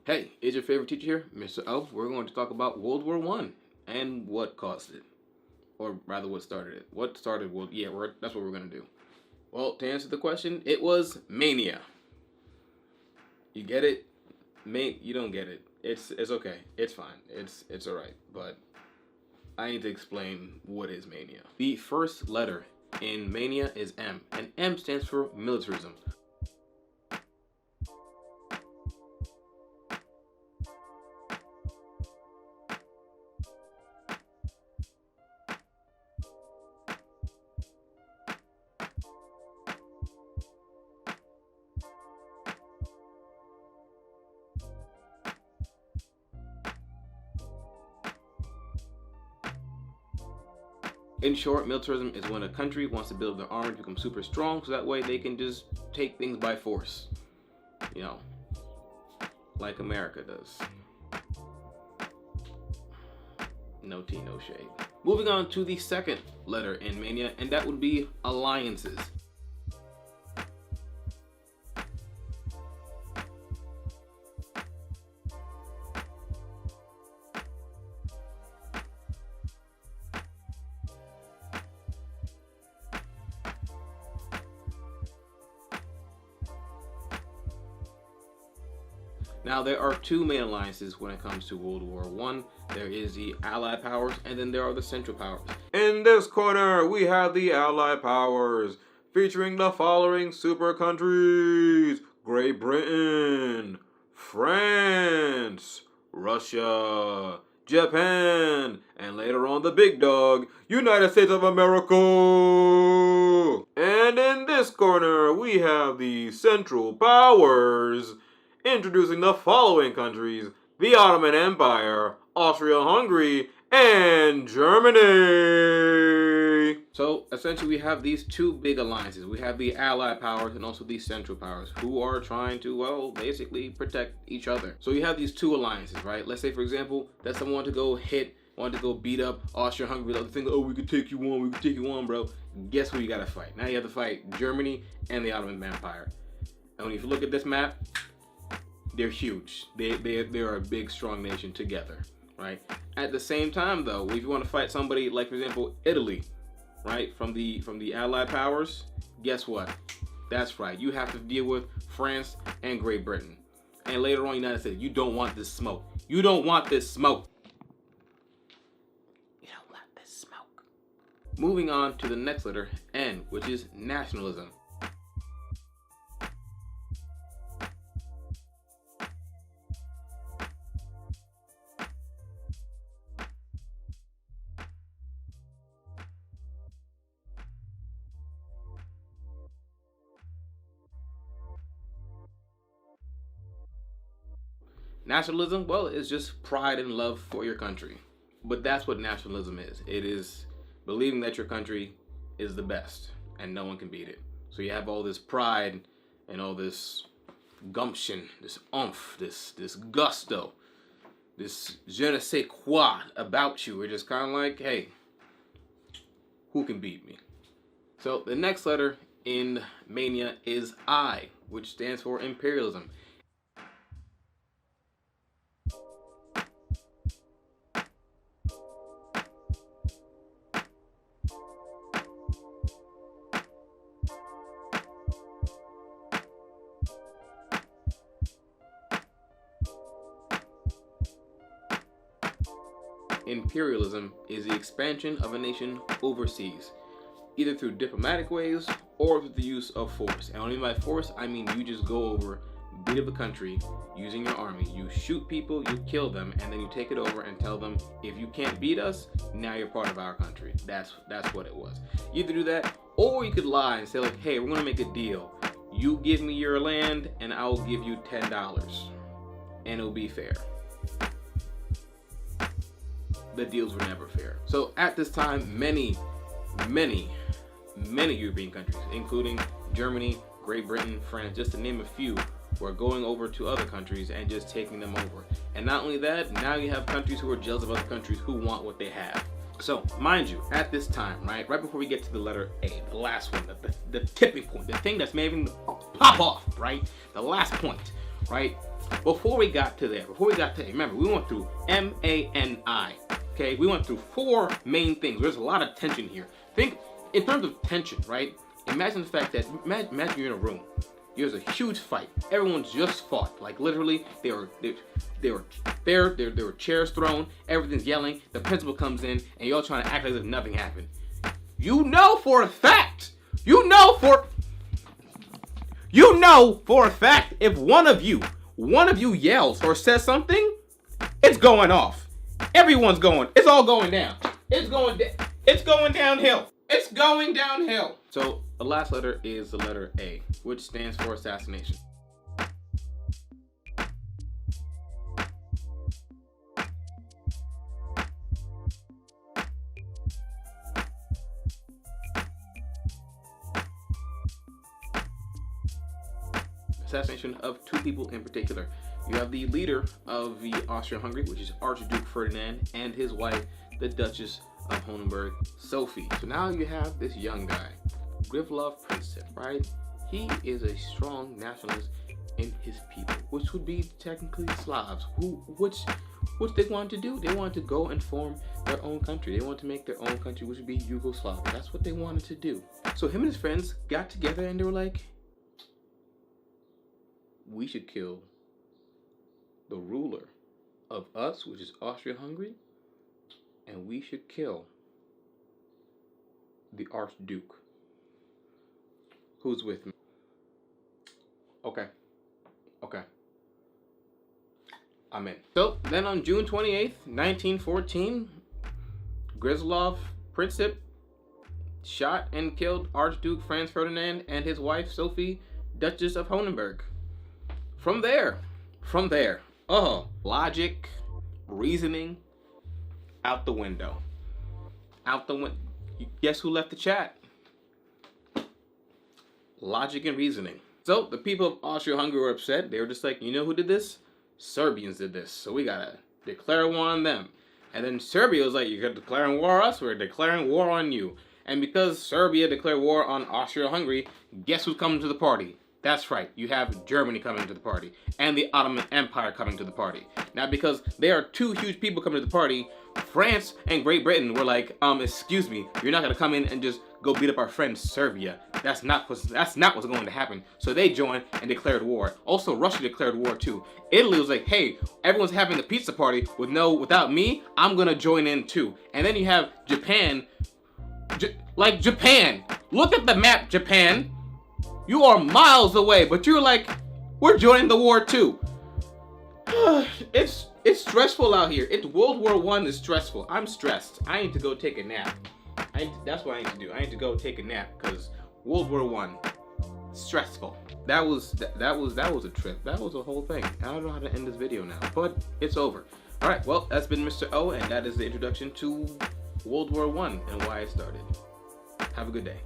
Hey, it's your favorite teacher here, Mr. O. We're going to talk about World War One and what caused it, or rather, what started it. What started World? Yeah, that's what we're going to do. Well, to answer the question, it was mania. You get it? You don't get it. It's okay. It's fine. It's all right. But I need to explain what is mania. The first letter in mania is M, and M stands for militarism. In short, militarism is when a country wants to build their army to become super strong so that way they can just take things by force. You know, like America does. No tea, no shade. Moving on to the second letter in mania, and that would be alliances. Now, there are two main alliances when it comes to World War One. There is the Allied powers, and then there are the Central powers. In this corner, we have the Allied powers, featuring the following super countries: Great Britain, France, Russia, Japan, and later on the big dog, United States of America. And in this corner, we have the Central powers, introducing the following countries: the Ottoman Empire, Austria-Hungary, and Germany. So essentially we have these two big alliances. We have the Allied powers and also the Central powers who are trying to, well, basically protect each other. So you have these two alliances, right? Let's say, for example, that someone wanted to go beat up Austria-Hungary. The other thing, oh, we could take you on, bro. Guess who you gotta fight? Now you have to fight Germany and the Ottoman Empire. And if you look at this map, they're huge. They're a big, strong nation together, right? At the same time, though, if you want to fight somebody like, for example, Italy, right, from the Allied powers, guess what? That's right. You have to deal with France and Great Britain, and later on, United States. You don't want this smoke. You don't want this smoke. You don't want this smoke. Moving on to the next letter, N, which is nationalism. Nationalism, well, it's just pride and love for your country. But that's what nationalism is. It is believing that your country is the best and no one can beat it. So you have all this pride and all this gumption, this oomph, this gusto, this je ne sais quoi about you. We're just kind of like, hey, who can beat me? So the next letter in mania is I, which stands for imperialism. Imperialism is the expansion of a nation overseas, either through diplomatic ways or through the use of force. And only by force, I mean you just go over, beat up a country using your army. You shoot people, you kill them, and then you take it over and tell them, if you can't beat us, now you're part of our country. That's what it was. You either do that, or you could lie and say, like, hey, we're gonna make a deal. You give me your land, and I'll give you $10, and it'll be fair. The deals were never fair. So at this time, many European countries, including Germany, Great Britain, France, just to name a few, were going over to other countries and just taking them over. And not only that, now you have countries who are jealous of other countries who want what they have. So, mind you, at this time, right before we get to the letter A, the last one, the tipping point, the thing that's making pop off, right? The last point, right? before we got to there, remember, we went through M-A-N-I. Okay, we went through 4 main things. There's a lot of tension here. Think in terms of tension, right? Imagine the fact that, imagine you're in a room. There's a huge fight. Everyone's just fought. Like literally, there were chairs thrown. Everything's yelling. The principal comes in, and y'all trying to act as if nothing happened. You know for a fact. You know for a fact, if one of you yells or says something, it's going off. Everyone's going. It's all going down. It's going downhill. It's going downhill. So the last letter is the letter A, which stands for assassination. Assassination of 2 people in particular. You have the leader of the Austria-Hungary, which is Archduke Ferdinand, and his wife, the Duchess of Hohenberg, Sophie. So now you have this young guy, Grivlov Princip, right? He is a strong nationalist in his people, which would be technically Slavs. Which they wanted to do? They wanted to go and form their own country. They wanted to make their own country, which would be Yugoslavia. That's what they wanted to do. So him and his friends got together and they were like, we should kill the ruler of us, which is Austria-Hungary, and we should kill the Archduke. Who's with me? Okay. I'm in. So then on June 28th, 1914, Grivlov Princip shot and killed Archduke Franz Ferdinand and his wife Sophie, Duchess of Hohenberg. From there, logic, reasoning, out the window. Guess who left the chat? Logic and reasoning. So the people of Austria-Hungary were upset. They were just like, you know who did this? Serbians did this. So we gotta declare war on them. And then Serbia was like, you're declaring war on us? We're declaring war on you. And because Serbia declared war on Austria-Hungary, guess who's coming to the party? That's right, you have Germany coming to the party and the Ottoman Empire coming to the party. Now, because there are 2 huge people coming to the party, France and Great Britain were like, excuse me, you're not gonna come in and just go beat up our friend Serbia. That's not what's going to happen. So they joined and declared war. Also, Russia declared war too. Italy was like, hey, everyone's having a pizza party without me. I'm gonna join in too. And then you have Japan. Japan. Look at the map, Japan. You are miles away, but you're like, we're joining the war too. It's stressful out here. World War I is stressful. I'm stressed. I need to go take a nap. That's what I need to do. I need to go take a nap because World War I, stressful. That was a trip. That was a whole thing. I don't know how to end this video now, but it's over. All right, well, that's been Mr. O, and that is the introduction to World War I and why it started. Have a good day.